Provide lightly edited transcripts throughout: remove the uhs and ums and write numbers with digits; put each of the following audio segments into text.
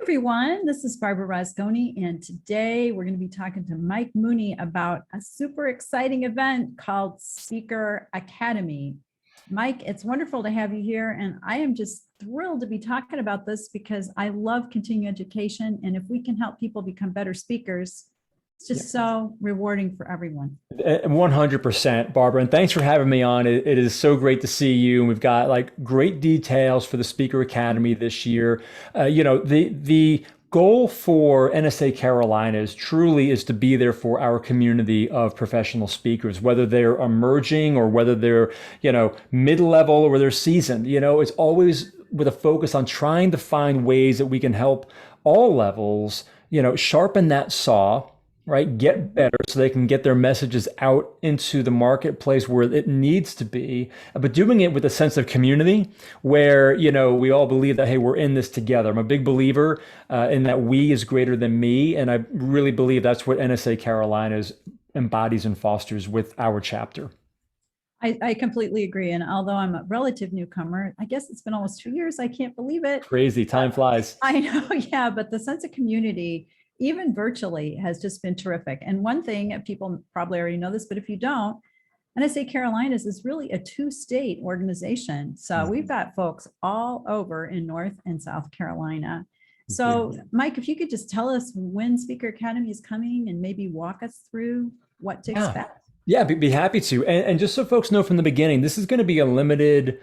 Everyone, this is Barbara Rosconi, and today we're going to be talking to Mike Mooney about a super exciting event called Speaker Academy. Mike, it's wonderful to have you here, and I am just thrilled to be talking about this because I love continuing education, and if we can help people become better speakers, it's just so rewarding for everyone. 100%, Barbara, and thanks for having me on. It is so great to see you. And we've got like great details for the Speaker Academy this year. The goal for NSA Carolinas truly is to be there for our community of professional speakers, whether they're emerging or whether they're, mid-level or they're seasoned. It's always with a focus on trying to find ways that we can help all levels, sharpen that saw, right? Get better so they can get their messages out into the marketplace where it needs to be, but doing it with a sense of community where, we all believe that, hey, we're in this together. I'm a big believer in that we is greater than me. And I really believe that's what NSA Carolinas embodies and fosters with our chapter. I completely agree. And although I'm a relative newcomer, I guess it's been almost 2 years. I can't believe it. Crazy, time flies. I know, yeah, but the sense of community, even virtually, has just been terrific. And one thing, people probably already know this, but if you don't, NSA Carolinas is really a two-state organization. So we've got folks all over in North and South Carolina. So Mike, if you could just tell us when Speaker Academy is coming and maybe walk us through what to expect. Yeah, be happy to. And just so folks know from the beginning, this is going to be a limited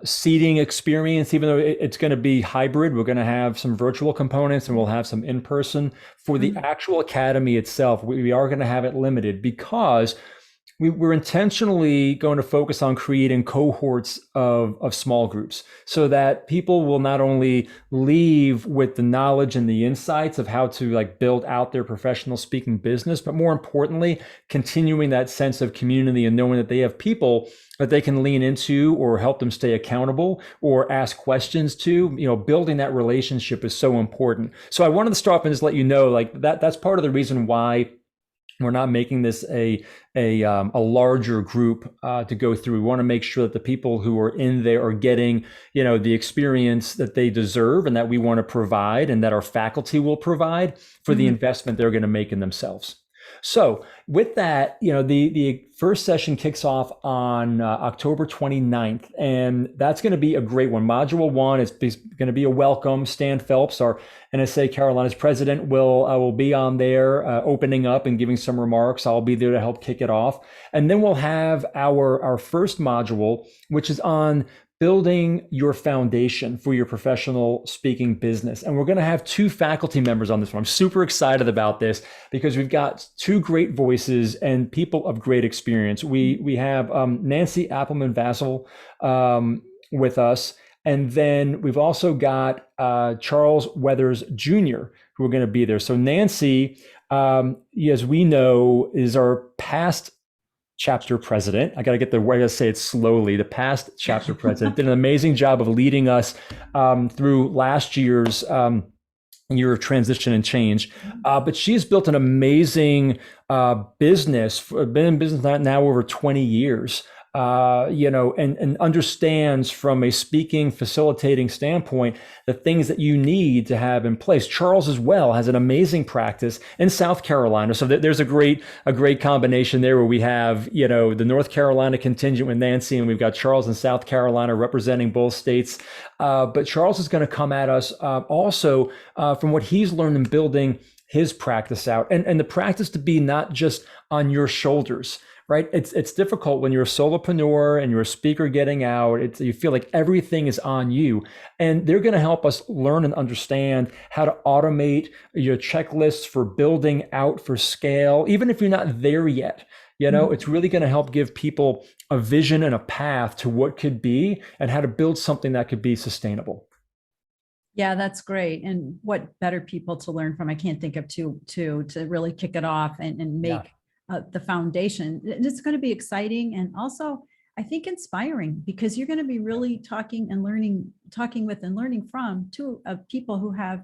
seating experience, even though it's going to be hybrid. We're going to have some virtual components and we'll have some in person. For the actual academy itself, we are going to have it limited because we're intentionally going to focus on creating cohorts of small groups so that people will not only leave with the knowledge and the insights of how to build out their professional speaking business, but more importantly, continuing that sense of community and knowing that they have people that they can lean into or help them stay accountable or ask questions to. Building that relationship is so important. So I wanted to start off and just let you know that's part of the reason why we're not making this a larger group to go through. We want to make sure that the people who are in there are getting, the experience that they deserve and that we want to provide and that our faculty will provide for the investment they're going to make in themselves. So with that, the first session kicks off on October 29th, and that's going to be a great one. Module 1 is going to be a welcome. Stan Phelps, our NSA Carolinas President, will be on there opening up and giving some remarks. I'll be there to help kick it off. And then we'll have our first module, which is on building your foundation for your professional speaking business. And we're going to have 2 faculty members on this one. I'm super excited about this because we've got 2 great voices and people of great experience. We have Nancy Appleman-Vassell with us. And then we've also got Charles Weathers Jr., who are going to be there. So Nancy, as we know, is our past chapter president. I got to say it slowly. The past chapter president did an amazing job of leading us through last year's year of transition and change. But she's built an amazing business, been in business now over 20 years. And understands from a speaking, facilitating standpoint, the things that you need to have in place. Charles as well has an amazing practice in South Carolina. So there's a great combination there where we have, the North Carolina contingent with Nancy, and we've got Charles in South Carolina representing both states. But Charles is going to come at us also from what he's learned in building his practice out and the practice to be not just on your shoulders. Right? It's difficult when you're a solopreneur and you're a speaker getting out. You feel like everything is on you. And they're going to help us learn and understand how to automate your checklists for building out for scale, even if you're not there yet. It's really going to help give people a vision and a path to what could be and how to build something that could be sustainable. Yeah, that's great. And what better people to learn from? I can't think of two to really kick it off and make the foundation. It's going to be exciting and also, I think, inspiring because you're going to be really talking with and learning from 2 people who have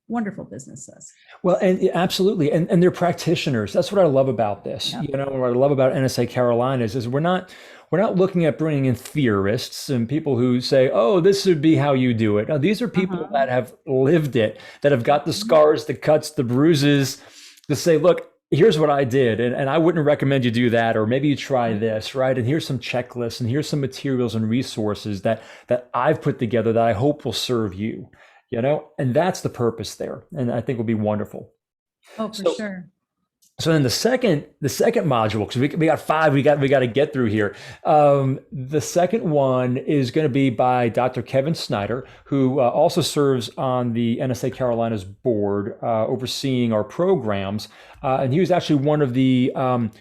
wonderful businesses. Well, and absolutely, and they're practitioners. That's what I love about this. Yep. You know, what I love about NSA Carolinas is we're not looking at bringing in theorists and people who say, "Oh, this would be how you do it." No, these are people that have lived it, that have got the scars, the cuts, the bruises, to say, "Look, here's what I did, and I wouldn't recommend you do that, or maybe you try this, right? And here's some checklists, and here's some materials and resources that I've put together that I hope will serve you." You know, and that's the purpose there, and I think will be wonderful. Oh, for sure. So then the second module, because we got five, we got to get through here. The second one is going to be by Dr. Kevin Snyder, who also serves on the NSA Carolinas board, overseeing our programs. And he was actually one of the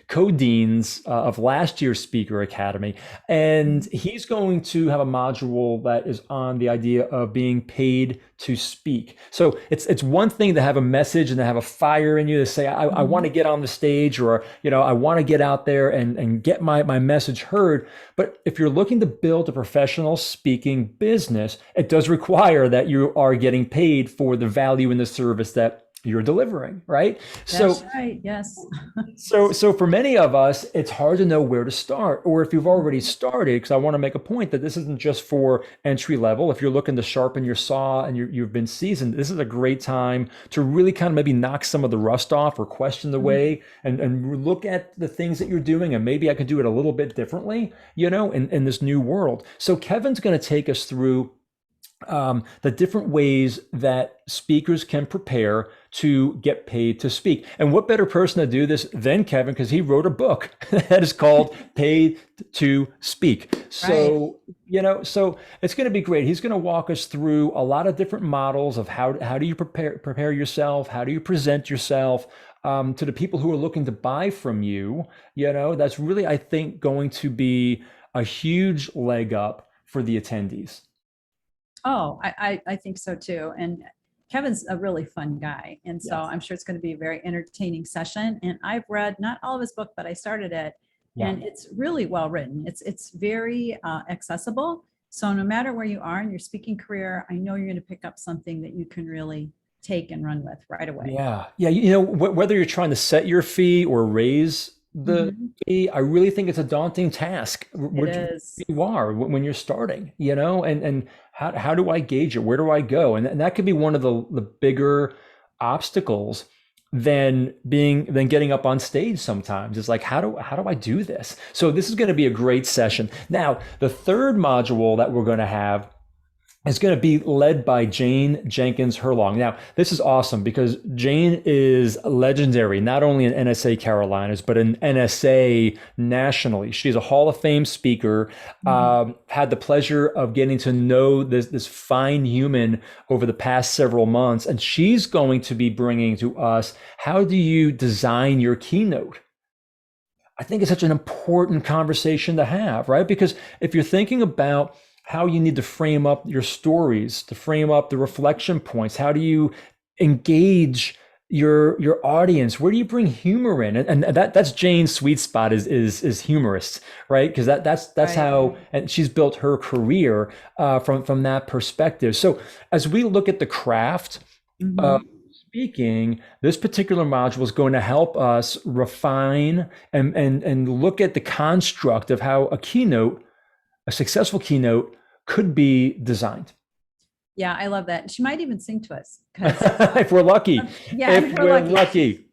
co-deans of last year's Speaker Academy. And he's going to have a module that is on the idea of being paid to speak. So it's one thing to have a message and to have a fire in you to say, I want to get on the stage, or, you know, I want to get out there and get my message heard. But if you're looking to build a professional speaking business, it does require that you are getting paid for the value in the service that you're delivering, right? That's right. Yes. So for many of us, it's hard to know where to start, or if you've already started, because I want to make a point that this isn't just for entry level. If you're looking to sharpen your saw and you've been seasoned, this is a great time to really kind of maybe knock some of the rust off or question the way and look at the things that you're doing. And maybe I could do it a little bit differently, you know, in this new world. So Kevin's going to take us through the different ways that speakers can prepare to get paid to speak. And what better person to do this than Kevin, because he wrote a book that is called Paid to Speak. So, you know, so it's going to be great. He's going to walk us through a lot of different models of how do you prepare yourself? How do you present yourself to the people who are looking to buy from you? You know, that's really, I think, going to be a huge leg up for the attendees. Oh, I think so too. And Kevin's a really fun guy. And so I'm sure it's going to be a very entertaining session. And I've read not all of his book, but I started it, and it's really well written. It's very accessible. So no matter where you are in your speaking career, I know you're going to pick up something that you can really take and run with right away. Yeah. You know, whether you're trying to set your fee or raise the fee, I really think it's a daunting task. It is. You are when you're starting, you know, and how do I gauge it? Where do I go? And that could be one of the bigger obstacles than getting up on stage sometimes. It's like, how do I do this? So this is going to be a great session. Now, the third module that we're going to have is going to be led by Jane Jenkins Herlong. Now, this is awesome because Jane is legendary, not only in NSA Carolinas, but in NSA nationally. She's a Hall of Fame speaker, had the pleasure of getting to know this fine human over the past several months. And she's going to be bringing to us, how do you design your keynote? I think it's such an important conversation to have, right? Because if you're thinking about how you need to frame up your stories, to frame up the reflection points, how do you engage your audience? Where do you bring humor in? And that's Jane's sweet spot is humorists, right? Because that's how, and she's built her career from that perspective. So as we look at the craft of speaking, this particular module is going to help us refine and look at the construct of how a successful keynote could be designed. Yeah, I love that. She might even sing to us. If we're lucky. If we're lucky.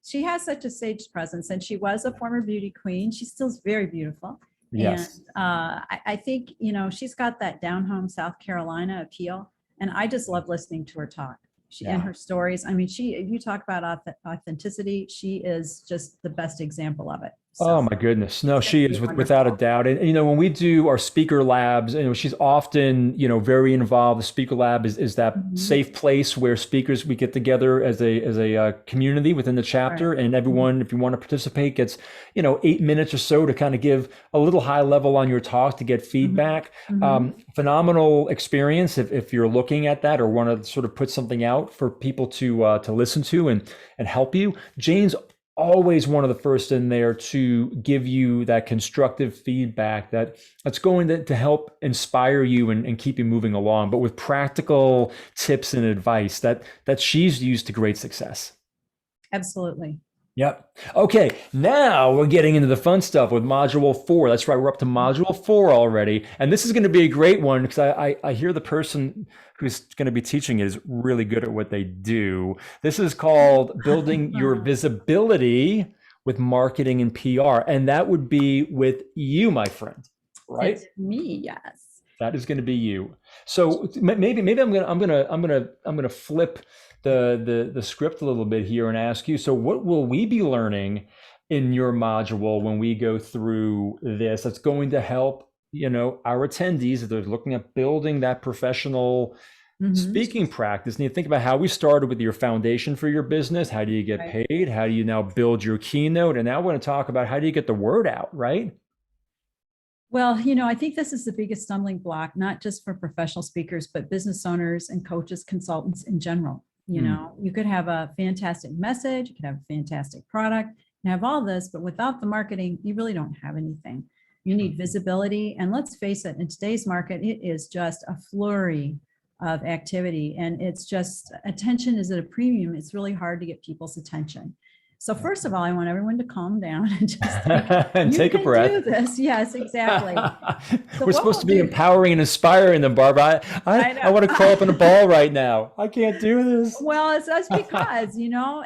She has such a stage presence, and she was a former beauty queen. She still is very beautiful. Yes. And I think, you know, she's got that down home South Carolina appeal. And I just love listening to her talk. And her stories. I mean, you talk about authenticity. She is just the best example of it. So, oh my goodness. No, she is without a doubt. And, you know, when we do our speaker labs, you know, she's often, you know, very involved. The speaker lab is that safe place where speakers, we get together as a community within the chapter, and everyone, if you want to participate, gets, you know, 8 minutes or so to kind of give a little high level on your talk to get feedback. Phenomenal experience if you're looking at that or want to sort of put something out for people to listen to and help you. Jane's always one of the first in there to give you that constructive feedback that's going to help inspire you and keep you moving along, but with practical tips and advice that she's used to great success. Absolutely. Yep. Okay, now we're getting into the fun stuff with Module 4. That's right, we're up to Module 4 already. And this is going to be a great one because I hear the person who's going to be teaching it is really good at what they do. This is called Building Your Visibility with Marketing and PR. And that would be with you, my friend, right? It's me, yes. That is going to be you. So maybe I'm gonna flip the script a little bit here and ask you, so what will we be learning in your module when we go through this that's going to help, our attendees if they're looking at building that professional speaking practice? And you think about how we started with your foundation for your business. How do you get paid? How do you now build your keynote? And now we're going to talk about how do you get the word out, right? Well, I think this is the biggest stumbling block, not just for professional speakers, but business owners and coaches, consultants in general. You could have a fantastic message, you could have a fantastic product, and have all this, but without the marketing, you really don't have anything. You need visibility. And let's face it, in today's market, it is just a flurry of activity. And it's just, attention is at a premium. It's really hard to get people's attention. So first of all, I want everyone to calm down and just and take a breath. Do this. Yes, exactly. So we're supposed to be empowering and inspiring them, Barbara. I want to crawl up in a ball right now. I can't do this. Well, it's because,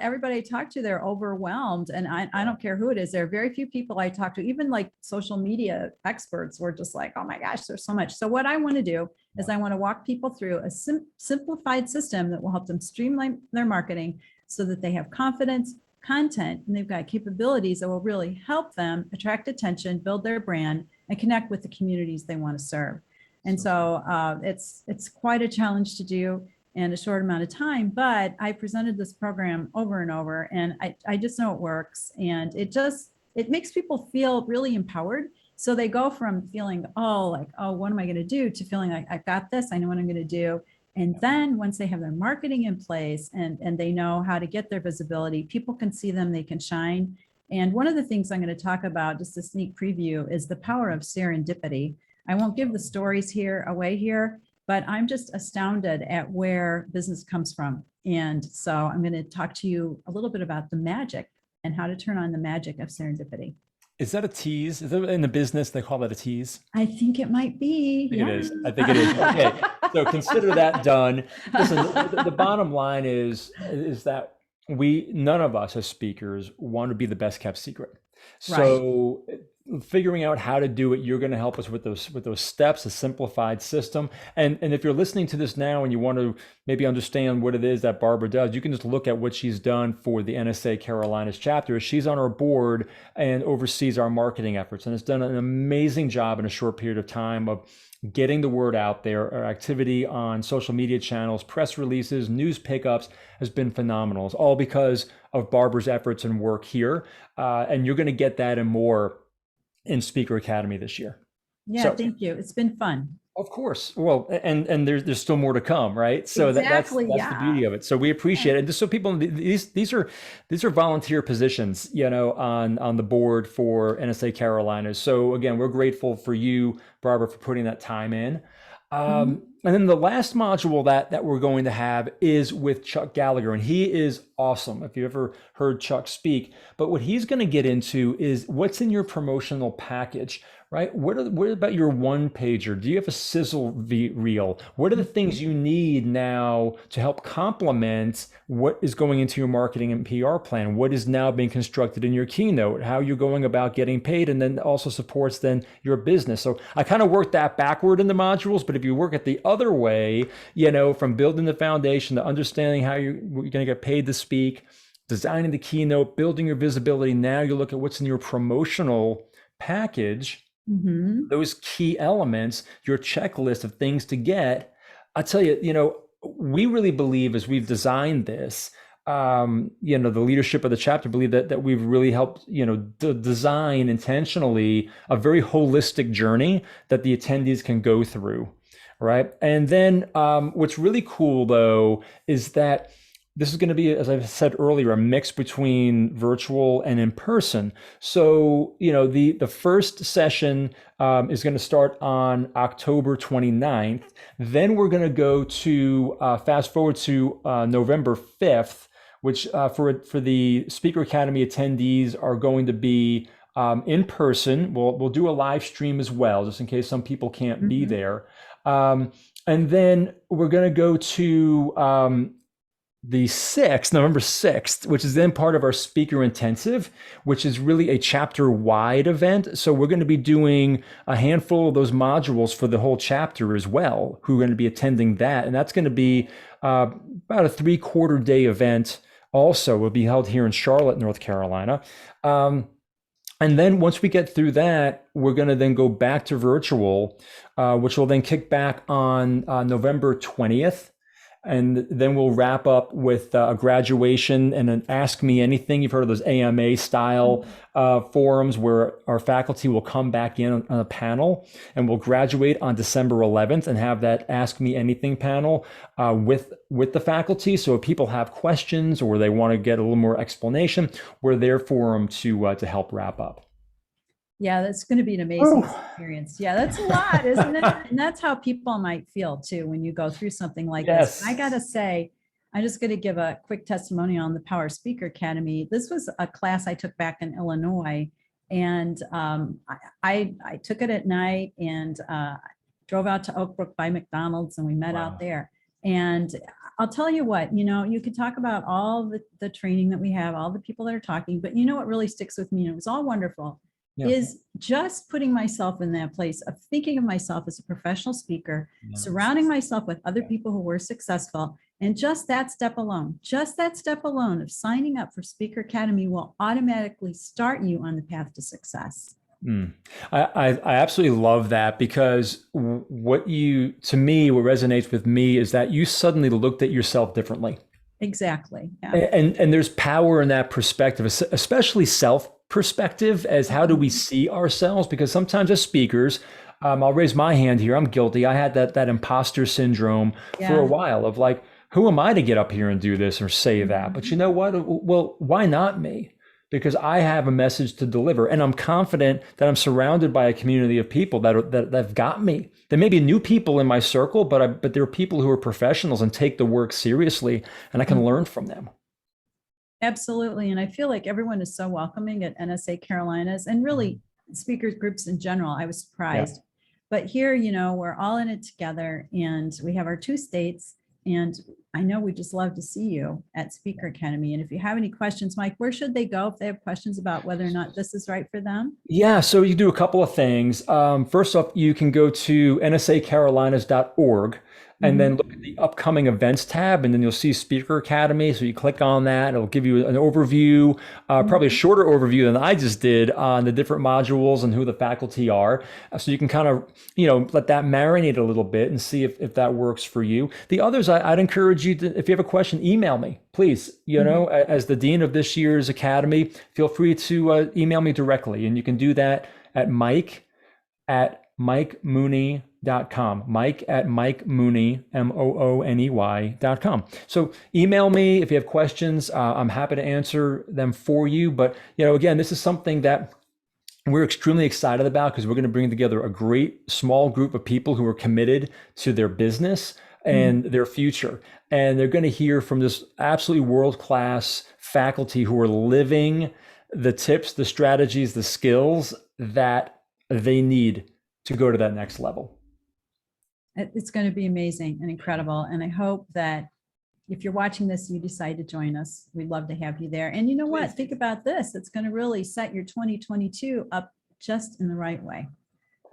everybody I talk to, they're overwhelmed. And I don't care who it is. There are very few people I talk to, even like social media experts were just like, oh my gosh, there's so much. So what I want to do is I want to walk people through a simplified system that will help them streamline their marketing so that they have confidence, content, and they've got capabilities that will really help them attract attention, build their brand, and connect with the communities they want to serve. And so it's quite a challenge to do in a short amount of time, but I presented this program over and over, and I just know it works. And it makes people feel really empowered. So they go from feeling, what am I going to do, to feeling like I've got this, I know what I'm going to do. And then once they have their marketing in place and they know how to get their visibility, people can see them, they can shine. And one of the things I'm going to talk about, just a sneak preview, is the power of serendipity. I won't give the stories away here, but I'm just astounded at where business comes from. And so I'm going to talk to you a little bit about the magic and how to turn on the magic of serendipity. Is that a tease? Is that in the business they call that a tease? I think it might be. It is. I think it is. Okay. So consider that done. Listen, the bottom line is that none of us as speakers want to be the best kept secret. So figuring out how to do it, you're going to help us with those steps, a simplified system. And if you're listening to this now and you want to maybe understand what it is that Barbara does, you can just look at what she's done for the NSA Carolinas chapter. She's on our board and oversees our marketing efforts, and has done an amazing job in a short period of time of getting the word out there. Our activity on social media channels, press releases, news pickups has been phenomenal. It's all because of Barbara's efforts and work here. And you're going to get that and more in Speaker Academy this year. Yeah, thank you. It's been fun. Of course. Well, and there's still more to come, right? So exactly, that's the beauty of it. So we appreciate it. And just so people, these are volunteer positions, on the board for NSA Carolinas. So again, we're grateful for you, Barbara, for putting that time in. And then the last module that we're going to have is with Chuck Gallagher, and he is awesome. If you ever heard Chuck speak, but what he's going to get into is what's in your promotional package, right? What about your one pager? Do you have a sizzle reel? What are the things you need now to help complement what is going into your marketing and PR plan? What is now being constructed in your keynote? How you're going about getting paid, and then also supports then your business. So I kind of worked that backward in the modules, but if you work it the other way, from building the foundation to understanding how you're going to get paid to speak, designing the keynote, building your visibility, now you look at what's in your promotional package. Those key elements, your checklist of things to get. I tell you, we really believe as we've designed this, the leadership of the chapter believe that we've really helped, design intentionally a very holistic journey that the attendees can go through, right? And then what's really cool though is that this is going to be, as I've said earlier, a mix between virtual and in person. So, the first session is going to start on October 29th. Then we're going to go to fast forward to November 5th, which for the Speaker Academy attendees are going to be in person. We'll do a live stream as well, just in case some people can't be there. And then we're going to go to the 6th, November 6th, which is then part of our speaker intensive, which is really a chapter wide event. So we're going to be doing a handful of those modules for the whole chapter as well, who are going to be attending that. And that's going to be about a 3/4 day event. Also will be held here in Charlotte, North Carolina. And then once we get through that, we're going to then go back to virtual, which will then kick back on November 20th. And then we'll wrap up with a graduation and an Ask Me Anything. You've heard of those AMA style forums where our faculty will come back in on a panel, and we'll graduate on December 11th and have that Ask Me Anything panel with the faculty. So if people have questions or they want to get a little more explanation, we're there for them to help wrap up. Yeah, that's going to be an amazing experience. Yeah, that's a lot, isn't it? And that's how people might feel too when you go through something like this. I got to say, I'm just going to give a quick testimonial on the Power Speaker Academy. This was a class I took back in Illinois, and I took it at night and drove out to Oak Brook by McDonald's, and we met out there. And I'll tell you what, you could talk about all the training that we have, all the people that are talking, but what really sticks with me, and it was all wonderful, is just putting myself in that place of thinking of myself as a professional speaker, surrounding myself with other people who were successful. And just that step alone of signing up for Speaker Academy will automatically start you on the path to success. I absolutely love that, because what resonates with me is that you suddenly looked at yourself differently. Exactly. Yeah. And there's power in that perspective, especially self perspective, as how do we see ourselves? Because sometimes as speakers, I'll raise my hand here, I'm guilty. I had that imposter syndrome for a while of like, who am I to get up here and do this or say that? But you know what? Well, why not me? Because I have a message to deliver, and I'm confident that I'm surrounded by a community of people that have got me. There may be new people in my circle, but there are people who are professionals and take the work seriously, and I can learn from them. Absolutely. And I feel like everyone is so welcoming at NSA Carolinas, and really speakers groups in general. I was surprised. But here, we're all in it together, and we have our 2 states. And I know we just love to see you at Speaker Academy. And if you have any questions, Mike, where should they go if they have questions about whether or not this is right for them? Yeah, so you do a couple of things. First off, you can go to nsacarolinas.org and then look at the upcoming events tab, and then you'll see Speaker Academy. So you click on that, it'll give you an overview, probably a shorter overview than I just did on the different modules and who the faculty are. So you can kind of, let that marinate a little bit and see if that works for you. The others, I'd encourage you to, if you have a question, email me, please. As the dean of this year's academy, feel free to email me directly, and you can do that at mike@mikemooney.com. Mike@mikemooney, MOONEY.com. So email me if you have questions. I'm happy to answer them for you. But, again, this is something that we're extremely excited about, because we're going to bring together a great small group of people who are committed to their business and their future. And they're going to hear from this absolutely world-class faculty who are living the tips, the strategies, the skills that they need to go to that next level. It's going to be amazing and incredible. And I hope that if you're watching this, you decide to join us. We'd love to have you there. And you know what? Think about this. It's going to really set your 2022 up just in the right way.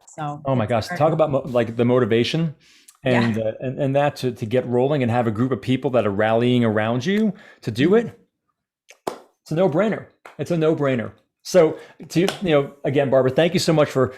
So, oh my gosh, talk about like the motivation and that to get rolling and have a group of people that are rallying around you to do it. It's a no-brainer. It's a no-brainer. So, again, Barbara, thank you so much for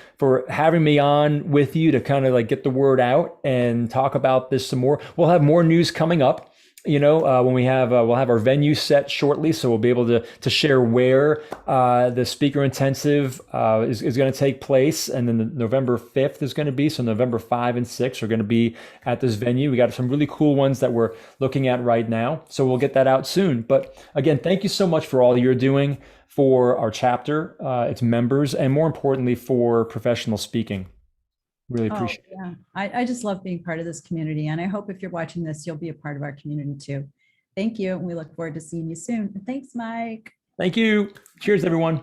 having me on with you to kind of like get the word out and talk about this some more. We'll have more news coming up. when we'll have our venue set shortly, so we'll be able to share where the speaker intensive is going to take place, and then the November 5th is going to be. So November 5 and 6 are going to be at this venue. We got some really cool ones that we're looking at right now, so we'll get that out soon. But again, thank you so much for all you're doing for our chapter, its members, and more importantly for professional speaking. Really appreciate it. Yeah, I just love being part of this community. And I hope if you're watching this, you'll be a part of our community too. Thank you. And we look forward to seeing you soon. And thanks, Mike. Thank you. Cheers, everyone.